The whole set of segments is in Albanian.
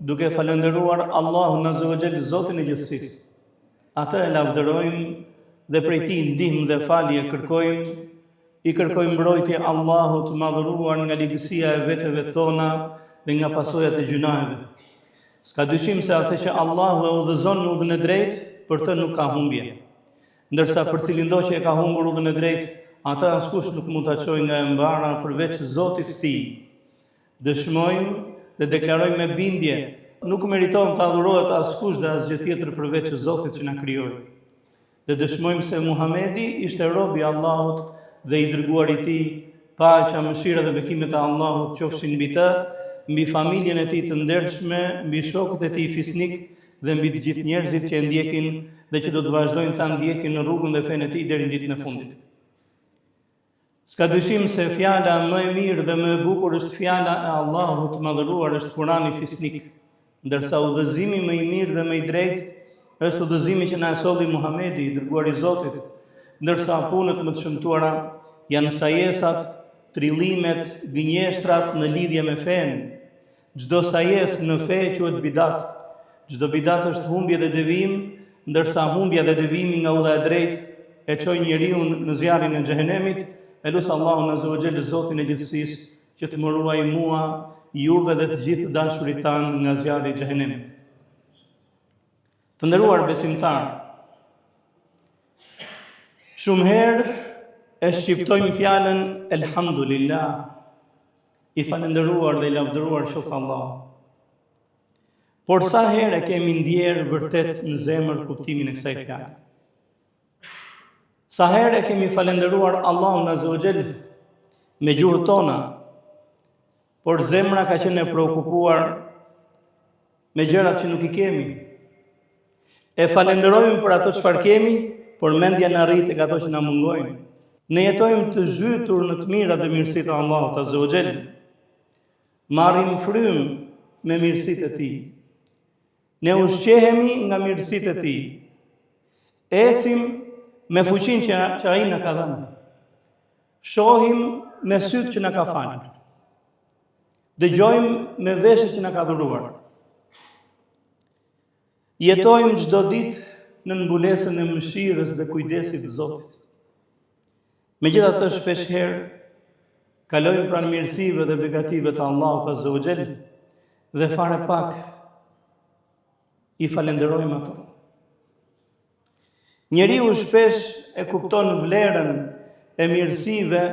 duke falendëruar Allahun Azza wa Jall, Zotin e gjithësisë. Atë e lavdërojmë dhe prej tij ndihmë dhe falje kërkojmë, i kërkojmë mbrojtje Allahut madhëruar nga ligësia e veteve tona dhe nga pasojat e gjunaheve. S'ka dyshim se atë që Allahu e udhëzon në udhën e drejtë, për të nuk ka humbje. Ndërsa për cilin do që e ka humbur udhën e drejtë, ata askush nuk mund ta çojë nga e mbara përveç Zotit të tij. Dëshmojmë dhe deklarojmë me bindje, nuk meriton të adhurohet askush dhe asgjë tjetër përveç Zotit që na krijoi. Dhe dëshmojmë se Muhamedi ishte robi i Allahut dhe i dërguari i tij, paqja, mëshira dhe bekimet e Allahut qofshin mbi të, mbi familjen e tij të ndershme, mbi shokët e tij fisnik dhe mbi të gjithë njerëzit që e ndjekin dhe që do të vazhdojnë ta ndjekin në rrugën dhe fenë e tij deri në ditën e fundit. S'ka dyshim se fjala më e mirë dhe më e bukur është fjala e Allahut të madhëruar, është Kurani fisnik, ndërsa udhëzimi më i mirë dhe më i drejtë është udhëzimi që na e solli Muhamedi, i dërguari i Zotit, ndërsa punët më të shëmtuara janë sajesat, trillimet, gënjeshtrat në lidhje me fenë. Çdo sajes në fe quhet bidat. Çdo bidat është humbje dhe devijim, ndërsa humbja dhe devijimi nga udha e drejtë e çojnë njeriu në zjarrin e xhehenemit. Elus Allahun Azza wa Jall, Zotin e gjithësisë, që të më ruaj mua, juve dhe të gjithë dashurit tanë nga zjarri i xhehenemit. Të nderuar besimtar, shumë herë e shqiptojmë fjalën elhamdulillah, i falendëruar dhe i lavdëruar qoftë Allah. Por sa herë kemi ndjerë vërtet në zemër kuptimin e kësaj fjale? Sa herë kemi falendëruar Allahun Azza wa Jall me gjuhët tona, por zemra ka qenë e preokupuar me gjërat që nuk i kemi. E falenderojmë për ato çfarë kemi, por mendja na rrit tek ato që na mungojnë. Ne jetojmë të zhytur në të mirat dhe mirësitë e Allahut Azza wa Jall. Marrim frymë me mirësitë e tij. Ne ushqehemi nga mirësitë e tij. Ecim me fuqinë që ai na ka dhënë. Shohim me sytë që na ka falur. Dëgjojmë me veshët që na ka dhuruar. Jetojmë çdo ditë në mbulesën e mëshirës dhe kujdesit të Zotit. Megjithatë, shpeshherë kalojmë pranë mirësive dhe begative të Allahut Azza wa Jall dhe fare pak i falenderojmë ato. Njeriu shpesh e kupton vlerën e mirësive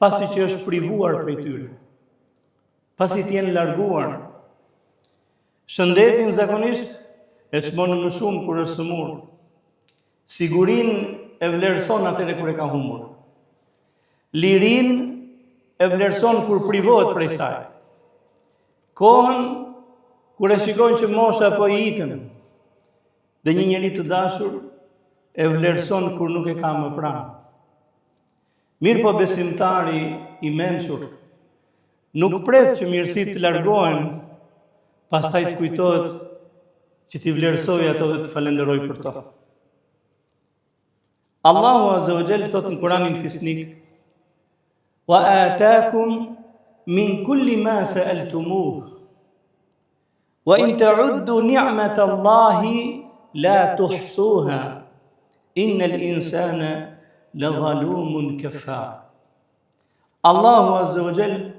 pasi që është privuar prej tyre, pasi t'jenë larguar. Shëndetin zakonisht e çmon më shumë kur është sëmur. Sigurinë e vlerëson atëherë kur e ka humbur. Lirinë e vlerëson kur privohet prej saj. Kohën kur e shikojnë që mosha po i ikën. Dhe një njeri të dashur e vlerëson kur nuk e ka më pranë. Mirë po besimtari i mençur nuk pret që mirësitë të largohen, pastaj të kujtohet që t'i vlerësoj ato dhe të falenderoj për to. Allahu Azza wa Jall thot në Kur'anin fisnik: "Wa ataakum min kulli ma sa'altumuh, wa in ta'uddu ni'matallahi la tuhsuha, innal insana ladhalumun kafar." Allahu Azza wa Jall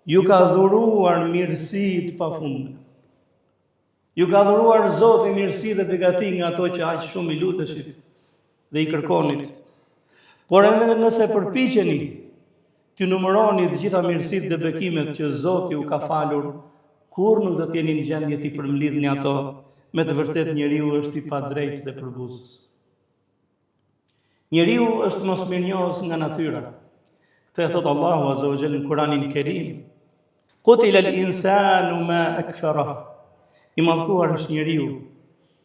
ju ka dhuruar mirësi të pafundme. Ju ka dhuruar Zoti mirësi dhe begati nga ato që aq shumë i luteshit dhe i kërkonit. Por edhe nëse përpiqeni të numëroni të gjitha mirësitë dhe bekimet që Zoti ju ka falur, kur nuk do të jeni në gjendje të përmbledhni ato. Me të vërtet njeriu është i padrejtë dhe përbuzës. Njeriu është mosmirnjohës nga natyra. Këtë e thot Allahu Azza wa Jall në Kur'anin Kerim: "Qutila al-insanu ma akfarah." I mallkuar është njeriu,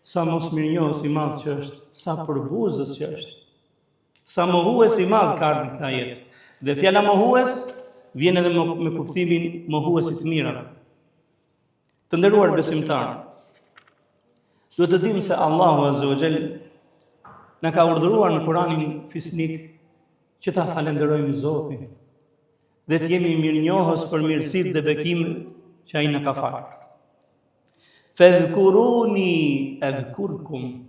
sa mosmirnjohës i madh që është, sa përbuzës që është, sa mohues i madh ka ardhur në këtë jetë. Dhe fjala mohues vjen edhe me kuptimin mohuesit të mirave. Të nderuar besimtarë, duhet të dimë se Allahu Azza wa Jall na ka urdhëruar në Kur'anin fisnik që ta falenderojmë Zotin dhe të jemi mirënjohës për mirësitë dhe bekimet që ai na ka falur. Fadhkuruni adhkurkum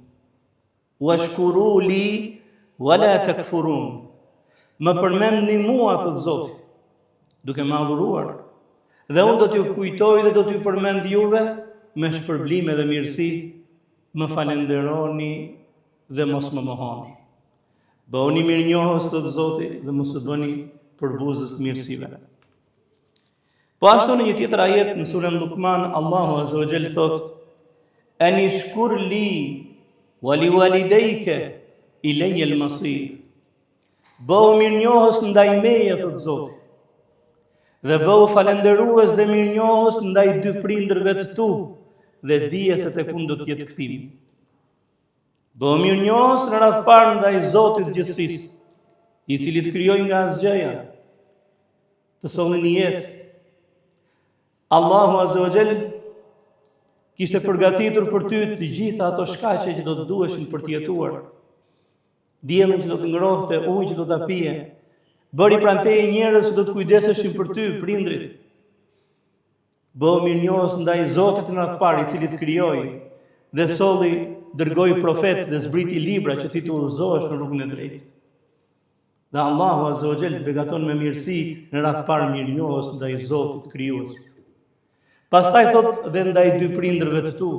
washkuru li wala takfurun. Më përmendni mua, thot Zoti, duke më adhuruar, dhe unë do t'ju kujtoj dhe do t'ju përmend juve me shpërblime dhe mirësi. Më falenderoni dhe mos më mohoni. Bëhuni mirënjohës, thot Zoti, dhe mos u bëni përbuzës të mirësive. Po ashtu në një tjetër ajet në surën Luqman, Allahu Azza wa Jall thot: Ani shkur li wa li walidayka ilayya al-masir. Bëhu mirënjohës ndaj meje, thot Zoti, dhe bëhu falenderues dhe mirënjohës ndaj dy prindërve të tu, dhe dije se tek unë do të jetë kthimi. Bëhu mirënjohës në radhë parë ndaj Zotit të gjithësisë, i cili të krijoi nga asgjëja, të solli një jetë. Allahu Azza wa Jall kishte përgatitur për ty të gjitha ato shkaqe që do të duheshin për të jetuar. Diellin që do të ngrohte, ujin që do ta pije. Bëri pranë teje njerëz që do të kujdeseshin për ty, prindrit. Bëhu mirënjohës ndaj Zotit në radhë parë, i cili të krijoi dhe solli, dërgoi profet dhe zbriti libra që ti të udhëzohesh në rrugën e drejtë. Dhe Allahu Azza wa Jall begaton me mirësi në radhë parë mirënjohës ndaj Zotit krijuesit. Pastaj thot dhe ndaj dy prindërve të tu,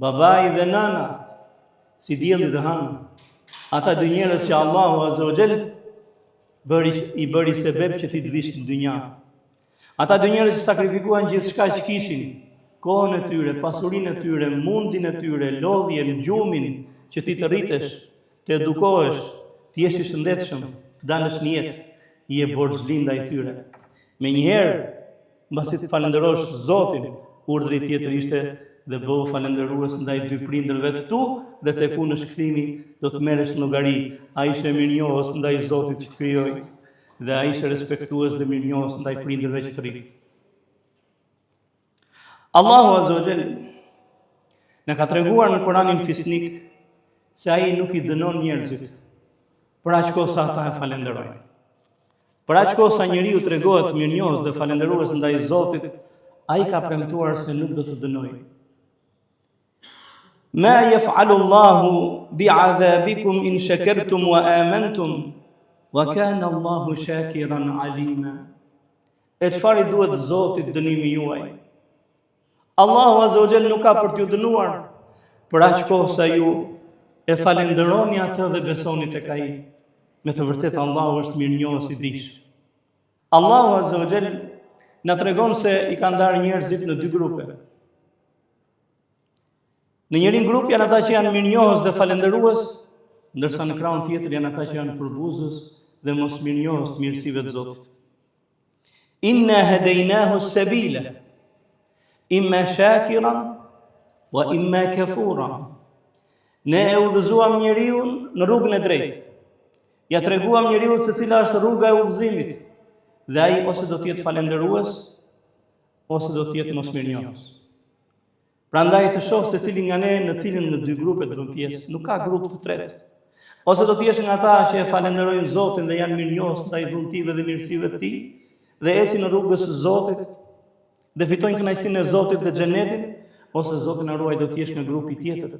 babai dhe nana, si dielli dhe hana. Ata dy njerëz që Allahu Azza wa Jall i bëri sebeb që ti të vish në dynja. Ata dy njerëz që sakrifikuan gjithçka që kishin, kohën e tyre, pasurinë e tyre, mundin e tyre, lodhjen, gjumin, që ti të rritesh, të edukohesh, të jesh i shëndetshëm, të dalësh në jetë, i e borxhlim ndaj tyre. Menjëherë, mbasi të falenderosh Zotin, urdhri tjetër ishte dhe bëhu falenderues ndaj dy prindërve të tu, dhe tek unë është kthimi, do të merresh llogari. Ai ishte mirënjohës ndaj Zotit që të krijoi, dhe ai ishte respektues dhe mirënjohës ndaj prindërve që të rrit. Allahu Azza wa Jall na ka treguar në Kur'anin fisnik se ai nuk i dënon njerëzit për aq kohë sa ata e falenderojnë. Për aq kohë sa njeriu tregohet mirënjohës dhe falenderues ndaj Zotit, ai ka premtuar se nuk do të dënojë. Ma yaf'alu Allahu bi'adhabikum in shakartum wa amantum wa kana Allahu shakiran alima. E çfarë duhet Zotit dënimi juaj? Allahu Azza wa Jall nuk ka për t'ju dënuar për aq kohë sa ju e falenderoni atë dhe besoni tek ai. Me të vërtetë Allahu është mirënjohës i dijshëm. Allahu Azza wa Jall na tregon se i ka ndarë njerëzit në dy grupe. Në njërin grup janë ata që janë mirënjohës dhe falenderues, ndërsa në krahun tjetër janë ata që janë përbuzës dhe mos mirënjohës të mirësive të Zotit. Inna hadaynahu as-sabila imma shakiran wa imma kafura. Ne e udhëzuam njeriu në rrugën e drejtë. Ja treguam njeriu se cila është rruga e udhëzimit, dhe ai ose do të jetë falenderues ose do të jetë mosmirënjohës. Prandaj të shoh se cili nga ne në cilin në dy grupe të bën pjesë, nuk ka grup të tretë. Ose do të jesh nga ata që e falenderojnë Zotin dhe janë mirënjohës ndaj dhuntive dhe mirësive të Tij, dhe ecin në rrugës së Zotit dhe fitojnë kënaqësinë e Zotit dhe xhenetin, ose Zoti na ruaj do të jesh në grupi tjetër,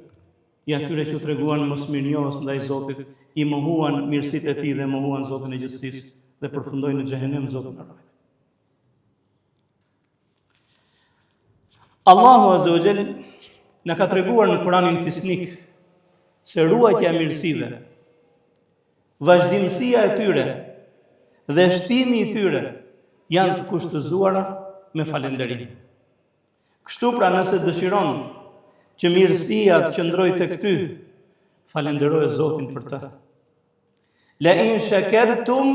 i atyre që treguan mosmirënjohës ndaj Zotit, i mohuan mirësitë e Tij dhe mohuan Zotin e gjithësisë dhe përfundojnë në xhehenem. Zoti na ruaj. Allahu Azza wa Jall na ka treguar në Kur'anin fisnik se ruajtja e mirësive, vazhdimësia e tyre dhe shtimi i tyre janë të kushtëzuara me falënderim. Kështu pra, nëse dëshiron që mirësia të qëndrojë tek ty, falenderoje Zotin për të. La in shakartum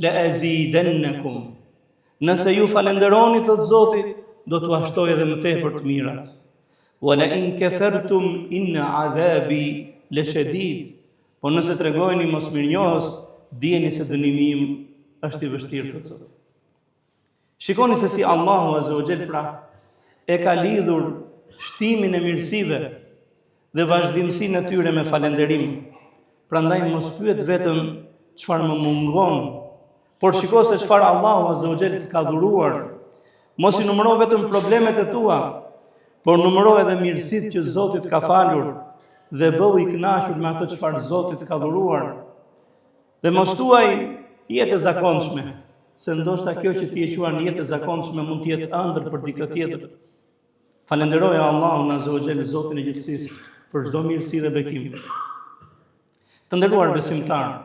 la azidannakum. Nëse ju falenderoni, thot Zoti, do t'u ashtoj edhe më tepër të mirat. Wa la in kafartum inna adhabi lashadid. Po nëse tregojeni mosmirënjohës, dijeni se dënimi im është i vështirë, thot Zoti. Shikoni se si Allahu Azza wa Jall pra e ka lidhur shtimin e mirësive dhe vazhdimsinë e tyre me falënderim. Prandaj mos pyet vetëm çfarë më mungon, por shiko se çfarë Allahu Azza wa Jall të ka dhuruar. Mos i numëro vetëm problemet e tua, por numëro edhe mirësitë që Zoti të ka falur dhe bëu i kënaqur me atë çfarë Zoti të ka dhuruar. Dhe mos thuaj jetë e zakonshme, se ndoshta kjo që ti e quan jetë e zakonshme mund të jetë ëndër për dikë tjetër. Falenderoja Allahun Azza wa Jall, Zotin e gjithësisë, për çdo mirësi dhe bekim. Të nderuar besimtar,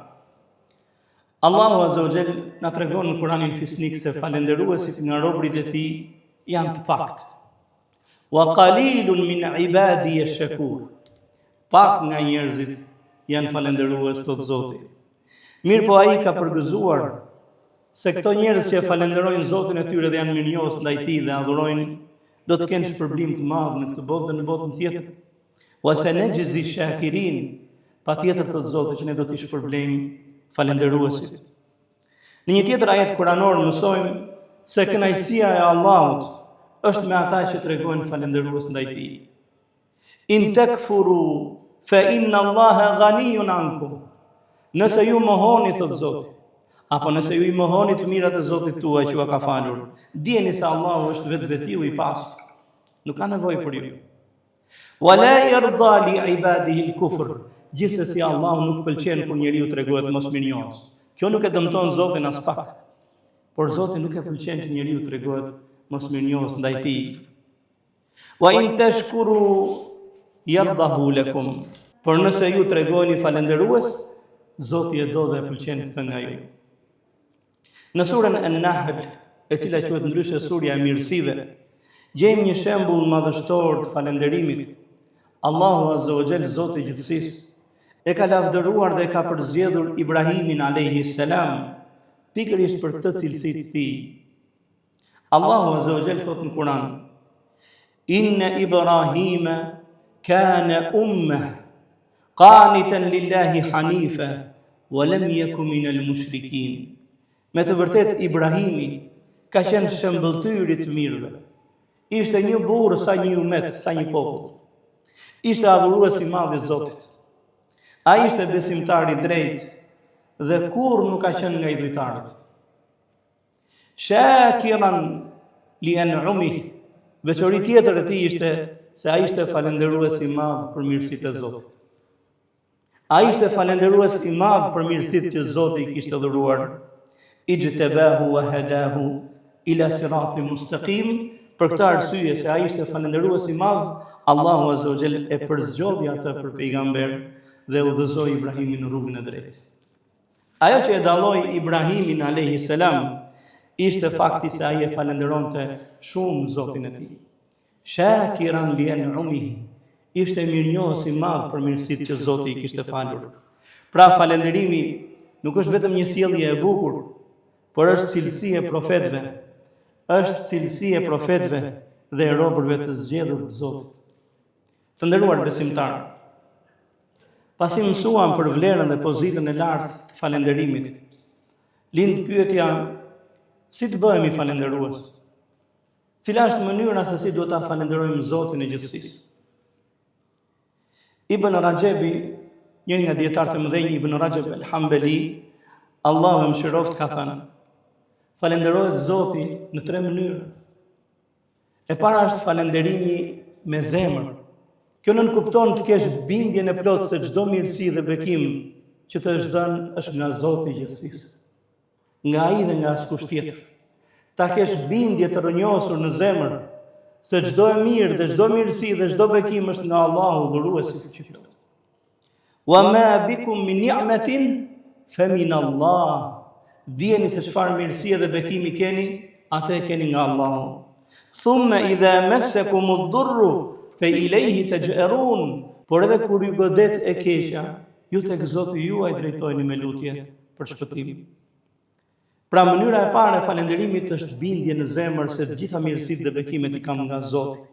Allahu Azza wa Jall na tregon në Kur'anin Fisnik se falendëruesit nga robërit e tij janë të pakët. Wa qalilun min ibadi ash-shakur. Pak nga njerëzit janë falendërues, thot Zoti. Mirë po ai ka përgëzuar se këto njerëz që falenderojnë Zotin e tyre dhe janë mirënjohës ndaj tij dhe adhurojnë, do të kenë shpërblim të madh në këtë botë dhe në botën tjetër. Wa sanajzi shakirin, patjetër thot Zoti që ne do t'i shpërblejmë falendëruesit. Në një tjetër ajet kuranor mësojmë se kënaqësia e Allahut është me ata që tregojnë falendërues ndaj tij. In takfuru fa inna Allaha ghaniyun ankum. Nëse ju mohoni, thot Zoti, apo nëse ju i mohoni të mirat e Zotit tuaj që ju ka falur, dijeni se Allahu është vetvetiu i pasur, nuk ka nevojë për ju. Wala yarda li ibadihi al-kufr. Gjithsesi Allahu nuk pëlqen kur njeriu tregohet mosmirnjohës. Kjo nuk e dëmton Zotin as pak. Por Zoti nuk e pëlqen që njeriu tregohet mosmirnjohës ndaj tij. Wa in tashkuru yardahu lakum. Por nëse ju tregoni falendërues, Zoti e do dhe e pëlqen këtë nga ju. Në surën An-Nahl, e cila quhet ndryshe surja e mirësive, gjejmë një shembull madhështor të falënderimit. Allahu Azza wa Jall, Zoti i gjithësisë, e ka lavdëruar dhe ka përzgjedhur Ibrahimin alayhi salam pikërisht për këtë cilësi të tij. Allahu Azza wa Jall thot në Kur'an: Inna Ibrahima kana ummah qanitan lillahi hanifa wa lam yakun minal mushrikin. Me të vërtet Ibrahimi ka qenë shembëltyri i mirëve. Ishte një burr sa një umet, sa një popull. Ishte adhurues i madh i Zotit. Ai ishte besimtar i drejtë dhe kurrë nuk ka qenë nga idhujtarët. Shakiran li an'umihi. Veçori tjetër e tij ishte se ai ishte falendërues i madh për mirësitë e Zotit. Ai ishte falendërues i madh për mirësitë që Zoti i kishte dhuruar. Ijtabahu wa hadahu ila siratin mustaqim. Për këtë arsye se ai ishte falendërues i madh, Allahu Azza wa Jall e përzgjodhi atë për pejgamber dhe udhëzoi Ibrahimin në rrugën e drejtë. Ajo që e dalloi Ibrahimin alayhi salam ishte fakti se ai e falenderonte shumë Zotin e tij. Shakiran li an'umihi. Ishte mirënjohës i madh për mirësitë që Zoti i kishte falur. Pra falënderimi nuk është vetëm një sjellje e bukur, por është cilësi e profetëve. Është cilësi e profetëve dhe e robërve të zgjedhur të Zotit. Të nderuar besimtar, pasi mësuam për vlerën dhe pozitën e lartë të falënderimit, lind pyetja: si të bëhemi falënderues? Cila është mënyra se si duhet ta falenderojmë Zotin e gjithësisë? Ibn Rajebi, njëri nga dietarët e mëdhenj, Ibn Rajab al-Hambali, Allahu e mëshiroft, ka thënë: falenderohet Zoti në 3 mënyra. E para është falënderimi me zemër. Kjo nënkupton të kesh bindjen e plotë se çdo mirësi dhe bekim që të është dhënë është nga Zoti i gjithësisë, nga ai dhe nga askush tjetër. Ta kesh bindje të rrënjosur në zemër se çdo e mirë dhe çdo mirësi dhe çdo bekim është nga Allahu, dhuruesi i fuqiplot. Wa ma bikum min ni'matin fa min Allah. Dijeni se çfarë mirësie dhe bekimi keni, atë e keni nga Allahu. Thumma idha massakumud durru fa ilayhi taj'arun. Por edhe kur ju godet e keqja, ju tek Zoti juaj drejtoheni me lutje për shpëtim. Pra mënyra e parë e falënderimit është bindje në zemër se të gjitha mirësitë dhe bekimet i kam nga Zoti.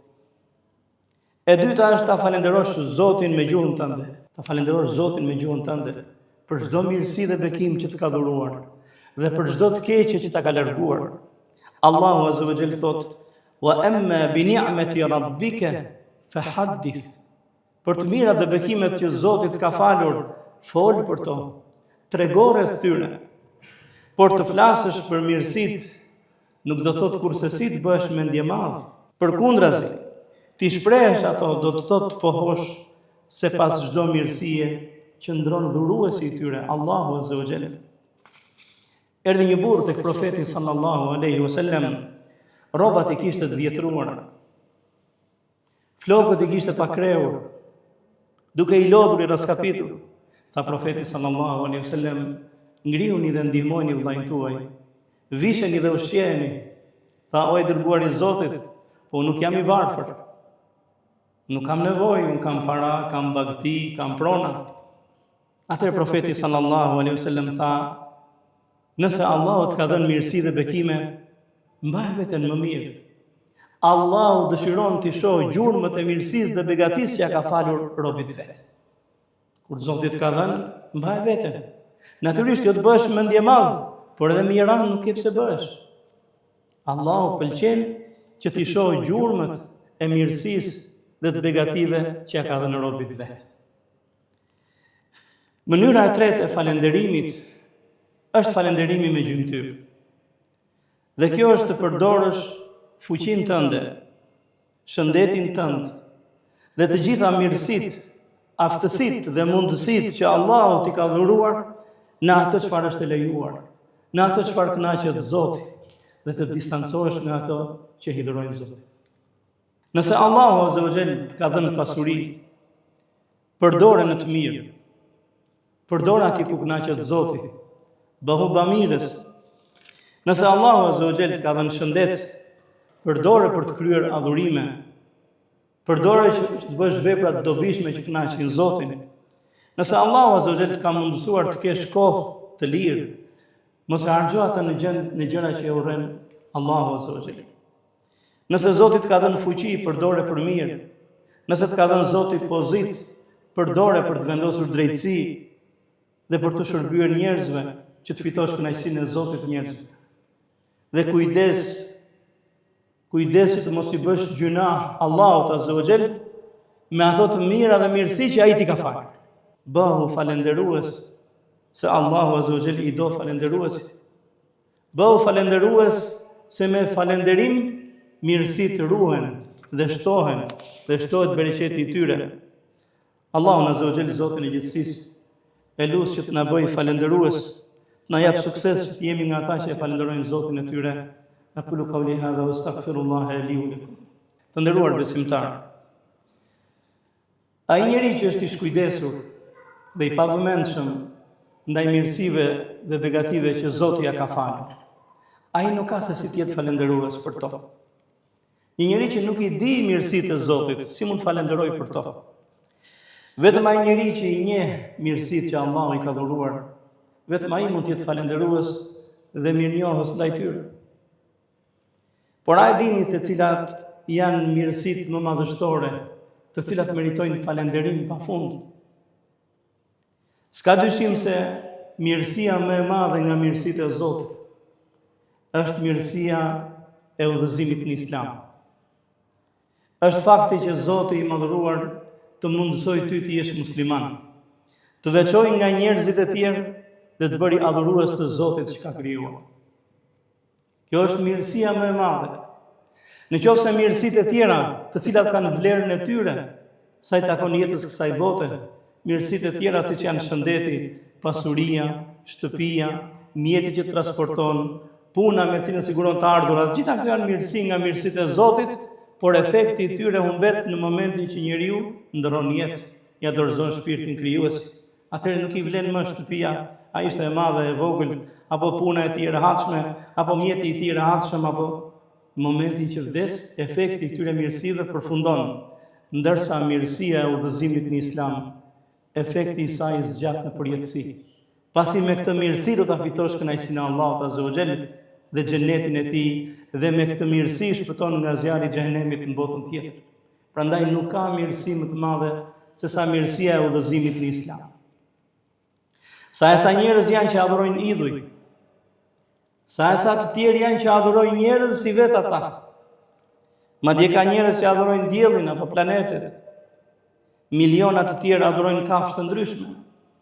E dyta është ta falenderosh Zotin me gjuhën tënde. Ta falenderosh Zotin me gjuhën tënde për çdo mirësi dhe bekim që të ka dhuruar dhe për çdo të keqe që ta ka larguar. Allahu Azza wa Jall thot: "Wa amma bi ni'mati rabbika fahaddith." Për të mirat dhe bekimet që Zoti të ka falur, fol për to, trego rreth tyre. Por të flasësh për mirësitë nuk do thot kurse si të bësh mendje madh. Përkundrazi, ti shprehesh ato, do të thotë pohosh se pas çdo mirësie që ndron dhuruesi i tyre, Allahu Azza wa Jalla. Erdhi një burr tek profeti sallallahu alaihi wasallam, rrobat i kishte të vjetruara, flokët i kishte pa krehur, duke i lodhur i raskapitur. Sa profeti sallallahu alaihi wasallam, ngrihuni dhe ndihmojeni vllajën tuaj, visheni dhe ushqeni. Tha, o i dërguar i Zotit, po nuk jam i varfër, nuk kam nevojë, unë kam para, kam bagti, kam prona. Atëherë profeti sallallahu alaihi wasallam tha, nëse Allahu të ka dhënë mirësi dhe bekime, mbaj veten më mirë. Allahu dëshiron të shohë gjurmët e mirësisë dhe begatisë që ja ka falur robit vet. Kur Zoti të ka dhënë, mbaj veten. Natyrisht jo të bësh mendje madh, por edhe miran nuk ke pse bësh. Allahu pëlqen që t'i shohë gjurmët e mirësisë dhe të begative që ja ka dhënë robit vet. Mënyra e tretë e falënderimit është falënderimi me gjymtyr. Dhe kjo është të përdorësh fuqinë tënde, shëndetin tënd dhe të gjitha mirësitë, aftësitë dhe mundësitë që Allahu t'i ka dhuruar në atë çfarë është e lejuar, në atë çfarë kënaqet Zoti, dhe të distancohesh nga ato që hidhurojnë Zoti. Nëse Allahu Azza wa Jall ka dhënë pasuri, përdore në të mirë. Përdore aty ku kënaqet Zoti. Bëhu bamirës. Nëse Allahu Azza wa Jall ka dhënë shëndet, përdore për të kryer adhurime. Përdore që të bësh vepra të dobishme që kënaqin Zotin. Nëse Allahu Azza wa Jall ka mundësuar të kesh kohë të lirë, mos e harxho atë në gjëra që e urren Allahu Azza wa Jalla. Nëse Zoti të ka dhënë fuqi, përdore për mirë. Nëse të ka dhënë Zoti pozitë, përdore për të vendosur drejtësi dhe për të shërbyer njerëzve, që të fitosh kënaqësinë e Zotit njerëzve. Dhe kujdes që të mos i bësh gjuna Allahut Azza wa Jalla me ato të mira dhe mirësi që ai t'i ka falur. Bëhu falënderues, se Allahu Azza wa Jalla i do falënderuesit. Bëhu falënderues, se me falënderim mirësitë ruhen dhe shtohen dhe shtohet bereqeti i tyre. Allahu Azza wa Jalla, Zotin e gjithësisë, e lut që të na bëjë falënderues, na jap sukses që të jemi nga ata që e falenderojnë Zotin e tyre. Aqulu qawli hadha wa astaghfirullaha li wa lakum. Të nderuar besimtarë, ai njeri që është i shkujdesur dhe i pavëmendshëm ndaj mirësive dhe begative që Zoti ja ka falur, ai nuk ka se si të jetë falënderues për to. Një njeri që nuk i di mirësitë e Zotit, si mund të falenderojë për to? Vetëm ai njeri që i njeh mirësitë që Allahu i ka dhuruar, vetëm ai mund të jetë falënderues dhe mirënjohës ndaj tyre. Por a e dini se cilat janë mirësitë më madhështore, të cilat meritojnë falënderim pafund? S'ka dyshim se mirësia më e madhe nga mirësitë e Zotit është mirësia e udhëzimit në Islam. Është fakti që Zoti i madhëruar të mundësoj ty të jesh musliman, të veçoj nga njerëzit e tjerë dhe të bëri adhurues të Zotit që ka krijuar. Kjo është mirësia më e madhe. Nëse mirësitë e tjera, të cilat kanë vlerën e tyre, sa i takon jetës kësaj bote, mirësitë e tjera siç janë shëndeti, pasuria, shtëpia, mjeti që transporton, puna me cilën siguron të ardhurat, gjitha këto janë mirësi nga mirësitë e Zotit, por efekti i tyre humbet në momentin që njeriu ndron jetë, ja dorëzon shpirtin krijues. Atëherë nuk i vlen më shtëpia, ai ishte e madhe e vogël, apo puna e tij e rehatshme, apo mjeti i tij i rehatshëm, apo në momentin që vdes, efekti i këtyre mirësive përfundon, ndërsa mirësia e udhëzimit në Islam, efekti i saj zgjat në përjetësi. Pasi me këtë mirësi do ta fitosh kënaqësinë e Allahut Azza wa Jall dhe xhenetin e tij, dhe me këtë mirësi shpëton nga zjarri i xhenemit në botën tjetër. Prandaj nuk ka mirësi më të madhe se sa mirësia e udhëzimit në Islam. Sa njerëz janë që adhurojnë idhuj, sa të tjerë janë që adhurojnë njerëz si vetë ata. Madje ka njerëz që adhurojnë diellin apo planetet. Miliona të tjerë adhurojnë kafshë të ndryshme,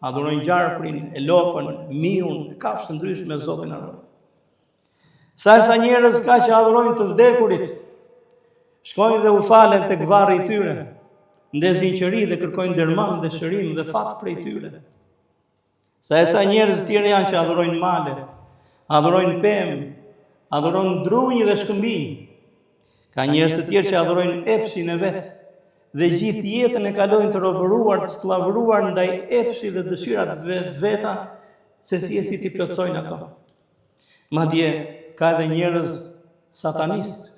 adhurojnë gjarprin, elopën, miun, kafshë të ndryshme Zotin adhurojnë. Sa njerëz ka që adhurojnë të vdekurit, Shkojnë dhe u falen tek varri I tyre, ndezin qëri dhe kërkojnë dërmam dhe shërim dhe fat prej tyre. Sa njerëz tjerë janë që adhurojnë male, adhurojnë pemë, adhurojnë drunj dhe shkëmbi. Ka njerëz të tjerë që adhurojnë epshin e vet dhe gjithë jetën e kalojnë të robëruar, të skllavëruar ndaj epshit dhe dëshirat veta, se si t'i plotsojnë ato. Madje ka edhe njerëz satanist,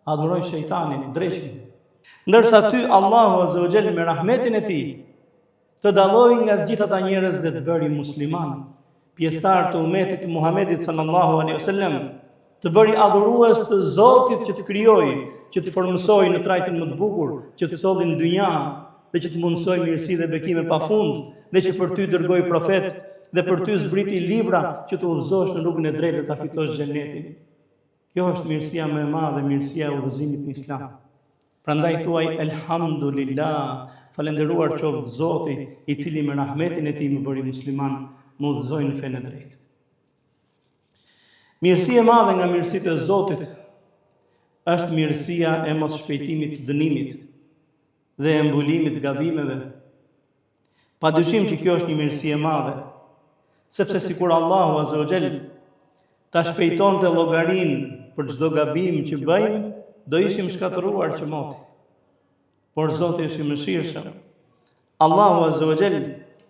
adhurojnë shejtanin, dreshin. Ndërsa ty Allahu Azza wa Jall me rahmetin e tij të dallojë nga gjithë ata njerëz dhe të bëri musliman, pjesëtar të umetit të Muhamedit sallallahu alaihi wasallam, të bëri adhurues të Zotit që të krijoi, që të formësoi në trajtin më të bukur, që të solli në dynja dhe që të mundsoi mirësi dhe bekime pafund, dhe që për ty dërgoi profet dhe për ty zbriti libra që të udhëzosh në rrugën e drejtë dhe ta fitosh xhenetin. Kjo është mirësia më e madhe, mirësia e udhëzimit në Islam. Prandaj thuaj elhamdulillah, falendëruar qoftë Zoti I cili me rahmetin e tij më bëri musliman, më udhëzoi në fenë e drejtë. Mirësia e madhe nga mirësitë e Zotit është mirësia e mos shpejtimit të dënimit dhe e mbulimit gabimeve. Padyshim që kjo është një mirësi e madhe, sepse sikur Allahu Azza wa Jall ta shpejtonte llogarinë për çdo gabim që bëjmë, do ishim shkatëruar që moti. Por Zoti është I mëshirshëm. Allahu Azza wa Jall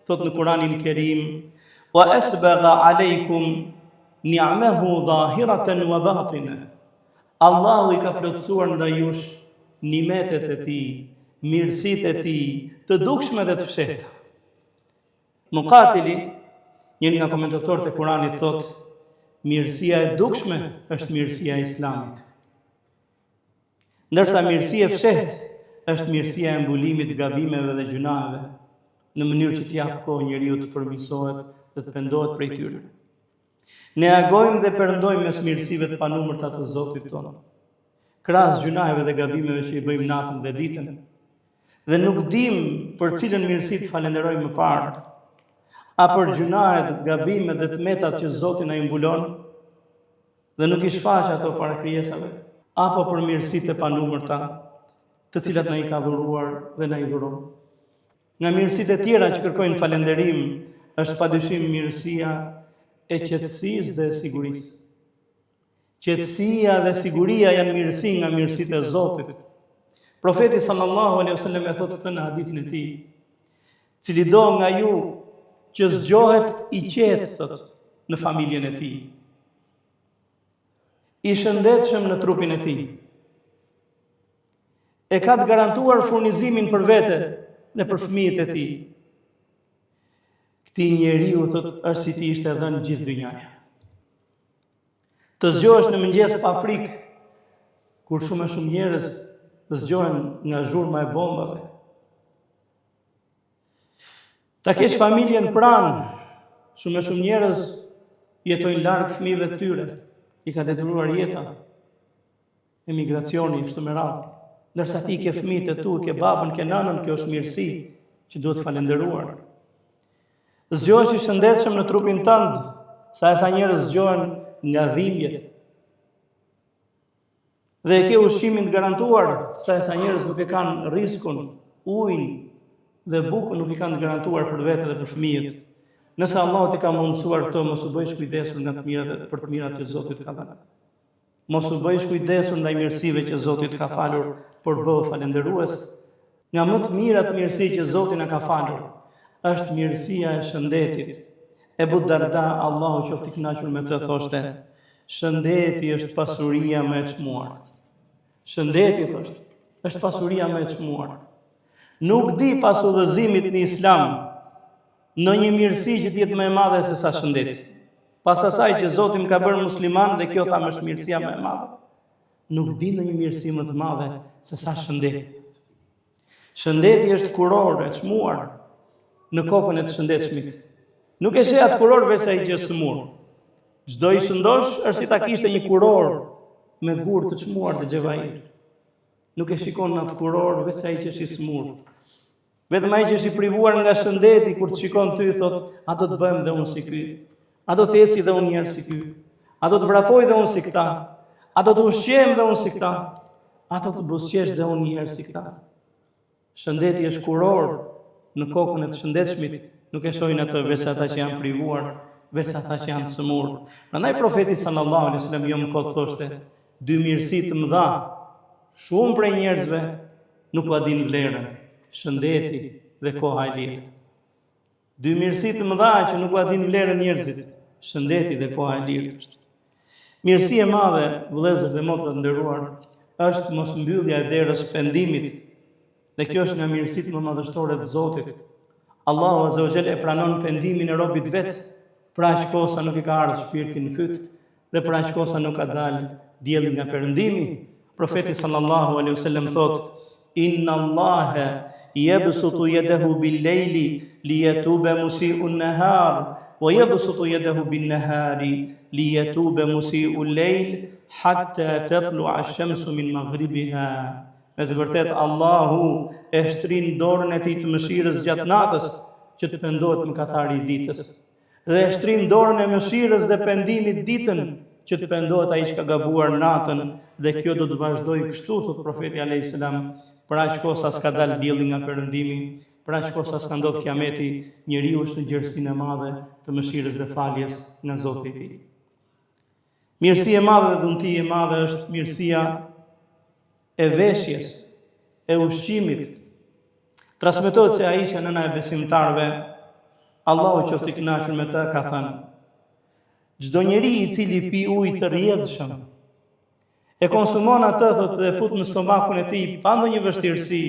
thot në Kur'anin Kerim: "Wa asbagha alaykum ni'amahu zahiratan wa batina." Allahu I ka plotësuar ndaj jush nimetet e tij, mirësitë e tij, të dukshme dhe të fshehta. Muqatili, një nga komentatorët e Kuranit, thot: mirësia e dukshme është mirësia e Islamit. Ndërsa mirësia e fshehtë është mirësia e mbulimit gabimeve dhe gjunave, në mënyrë që t'jap kohë njeriu të përmirësohet dhe të pendohet prej tyre. Ne agojmë dhe perëndojmë mes mirësive të panumërta të Zotit tonë, krahas gjunave dhe gabimeve që I bëjmë natën dhe ditën, dhe nuk dim për cilën mirësi të falenderojmë më parë, a për gjunahet, gabimet dhe të metat që Zoti na I mbulon dhe nuk I shfaq ato para krijesave, apo për mirësitë e panumërta të cilat na I ka dhuruar dhe na I dhuron. Nga mirësitë e tjera që kërkojnë falënderim është padyshim mirësia e qetësisë dhe sigurisë. Qetësia dhe siguria janë mirësi nga mirësitë e Zotit. Profeti sallallahu alaihi wasallam e thotë këtë në hadithin e tij: "Cili do nga ju që zgjohet I qetë, thot, në familjen e tij, I shëndetshëm në trupin e tij, e ka të garantuar furnizimin për vete dhe për fëmijët e tij. Këtij njeriu, thot, është si ti ishte dhënë gjithë dynjaja." Të zgjohesh në mëngjes pa frikë, kur shumë njerëz zgjohen nga zhurma e bombave. Ta kesh familjen pranë, shumë njerëz jetojnë larg fëmijëve të tyre, I ka detyruar jeta, emigracioni, kështu me radhë. Ndërsa ti ke fëmijët e tu, ke babën, ke nanën, kjo është mirësi që duhet falenderuar. Zgjohesh I shëndetshëm në trupin tënd, sa njerëz zgjohen nga dhimbjet. Dhe e ke ushqimin të garantuar, sa njerëz nuk e kanë rrezikun, ujin dhe bukën nuk I kanë garantuar për vete dhe për fëmijët. Nëse Allah t'i ka mundësuar këto, mos u bëjsh kujdesur nga për të mirat që Zoti t'ka dhënë. Mos u bëjsh kujdesur ndaj mirësive që Zoti t'ka falur, por bëu falënderues. Nga më të mirat mirësi që Zoti na ka falur është mirësia e shëndetit. Ebu Darda, Allahu qoftë I kënaqur me të, thoshte: "Shëndeti është pasuria më e çmuar." Shëndeti, thoshte, është pasuria më e çmuar. Nuk di pas udhëzimit në Islam në një mirësi që t'jetë më e madhe se sa shëndeti. Pas asaj që Zoti më ka bërë musliman dhe kjo thamë është mirësia më e madhe. Nuk di në një mirësi më të madhe se sa shëndeti. Shëndeti është kuror e çmuar në kokën e të shëndetshmit. Nuk e sheh atë kuror veç ai që është smur. Çdo I shëndosh është si ta kishte një kuror me gur të çmuar dhe xhevair. Nuk e shikon atë kuror veç ai që është I smur. Vetëm ai që është I privuar nga shëndeti, kur të shikon ty, thot: "A do të bëjmë dhe unë si ky? A do të eci dhe unë njerë si ky? A do të vrapoj dhe unë si këta? A do të ushqem dhe unë si këta?" ato të buzëqesh dhe unë njëherë si këta. Shëndeti është kuror në kokën e të shëndetshmit, nuk e shohin atë veç ata që janë privuar, veç ata që janë të sëmurë. Prandaj profeti sallallahu alaihi wasallam jo më kot thoshte, dy mirësi të mëdha, shumë prej njerëzve nuk ua din vlerën, shëndeti dhe koha e lirë. Dy mirësi të mëdha që nuk ua din vlerën njerëzit, shëndeti dhe koha e lirë. Mirësi e madhe, vëllezër dhe motra të nderuar, është mosmbyllja e derës pendimit. Dhe kjo është nga mirësitë më madhështore të Zotit. Allahu Azza wa Jalla e pranon pendimin e robit vet, për aq kohë sa nuk i ka ardhur shpirti në fyt, dhe për aq kohë sa nuk ka dalë dielli nga perëndimi. Profeti sallallahu alaihi wasallam thotë: "Inna Allaha yabsutu yadahu bil-layli liyatuba musii'u an-nahar, wa yabsutu yadahu bin-nahari liyatuba musii'u al-layl hatta tatlu'a ash-shamsu min maghribiha." Me të vërtet, Allahu e shtrin dorën e tij të mëshirës gjatë natës që të pendohet mëkatari i ditës. Dhe e shtrin dorën e mëshirës dhe pendimit ditën që të pendohet ai që ka gabuar natën, dhe kjo do të vazhdojë kështu, thot profeti alayhis salam, për aq kohë sa s'ka dalë dielli nga perëndimi, për aq kohë sa s'ka ndodhur kiameti, njeriu është në gjersinë e madhe të mëshirës dhe faljes nga Zoti i tij. Mirësia e madhe dhe dhuntia e madhe është mirësia e veshjes, e ushqimit. Transmetohet se Aisha, nëna e besimtarve, Allahu qoftë i kënaqur me të, ka thënë: çdo njeri i cili pi ujë të rrjedhshëm, e konsumon atë, thotë, dhe fut në stomakun e tij pa ndonjë vështirësi,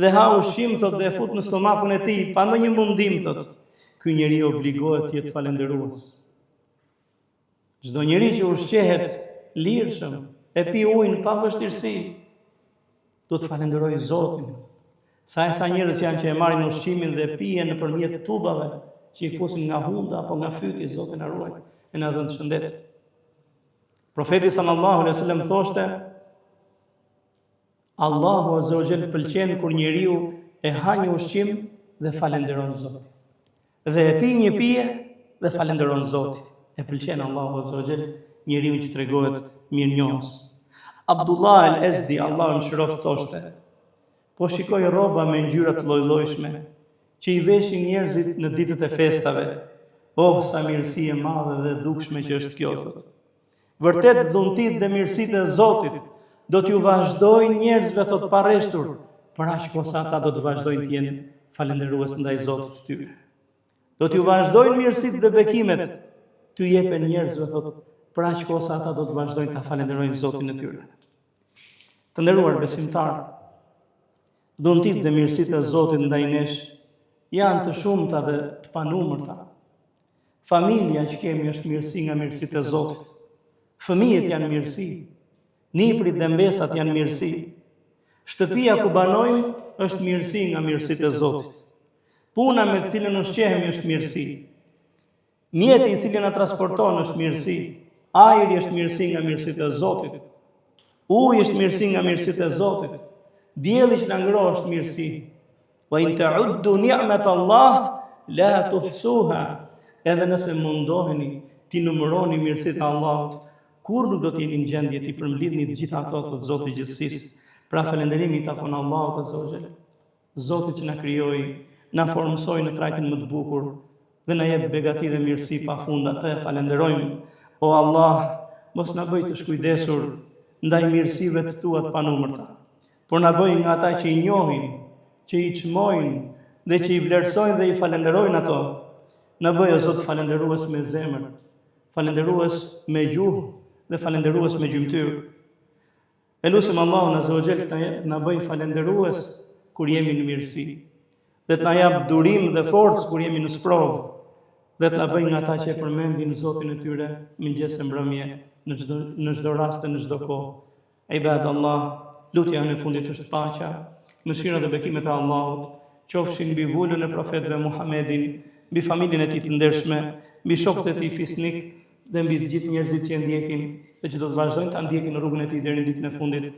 dhe ha ushqim, thotë, dhe fut në stomakun e tij pa ndonjë mundim, thotë, ky njeri obligohet të jetë falendërues. Çdo njeri që ushqehet lirshëm, e pi ujin pa vështirësi, do të falenderoj Zotin. Sa njerëz janë që e marrin ushqimin dhe pijen nëpërmjet tubave që i fusin nga hunda apo nga fyti, Zoti na ruaj e na dhënë shëndet. Profeti sallallahu alaihi wasallam thoshte: Allahu Azza wa Jalla pëlqen kur njeriu e ha një ushqim dhe falenderon Zotin. Dhe e pi një pije dhe falenderon Zotin. E pëlqen Allahu Azza wa Jalla njeriu që tregohet mirënjohës. Abdullah el-Ezdi, Allahu mëshiroft, thoshte: po shikoj rroba me ngjyra të lloj-llojshme që i veshin njerëzit në ditët e festave. Oh, sa mirësi e madhe dhe dukshme që është kjo, thotë. Vërtet dhuntit dhe mirësitë e Zotit do t'ju vazhdojnë njerëzve, thotë, pa rreshtur, për aq kohë sa ata do të vazhdojnë të jenë falendërues ndaj Zotit të tyre. Do t'ju vazhdojnë mirësitë dhe bekimet t'ju jepen njerëzve, thotë, për aq kohë sa ata do të vazhdojnë ta falenderojnë Zotin e tyre. Të nderuar besimtar, dhuntit dhe mirësitë e Zotit ndaj nesh janë të shumta dhe të panumërta. Familja që kemi është mirësi nga mirësitë e Zotit. Fëmijët janë mirësi, niprit dhe mbesat janë mirësi. Shtëpia ku banojmë është mirësi nga mirësitë e Zotit. Puna me të cilën ushqehemi është mirësi. Mjeti i cili na transporton është mirësi. Ajri është mirësi nga mirësitë e Zotit. Uji është mirësi nga mirësitë e Zotit. Dielli që na ngroh është mirësi. Wa in ta'uddu ni'matallah la tuhsuha. Edhe nëse mundoheni ti numëroni mirësitë e Allahut, kur nuk do të jeni në gjendje të përmbledhni të gjitha ato, thot Zoti i gjithësisë. Pra falënderimi i takon Allahut Azza wa Jalla. Zoti që na krijoi, na formsoi në trajtin më të bukur dhe na jep begati dhe mirësi pafund, atë e falenderojmë. O Allah, mos na bëj të shkujdesur ndaj mirësive të tua të panumërta, por na bëj nga ata që i njohin, që i çmojnë dhe që i vlerësojnë dhe i falenderojnë ato. Na bëj, o Zot, falenderues me zemër, falenderues me gjuhë dhe falenderues me gjymtyr. E lutem Allahun Azza wa Jalla të na bëj falenderues kur jemi në mirësi, dhe të na jap durim dhe forcë kur jemi në sprovë, dhe të na bëj nga ata që e përmendin Zotin e tyre mëngjes e mbrëmje, në çdo rast dhe në çdo kohë. Ibadallah, lutja në fundit është paqja, mëshira dhe bekimet e Allahut qofshin mbi vulën e profetëve Muhammedin, mbi familjen e tij të ndershme, mbi shokët e tij fisnik dhe mbi të gjithë njerëzit që e ndjekin dhe që do të vazhdojnë ta ndjekin në rrugën e tij deri në ditën e fundit.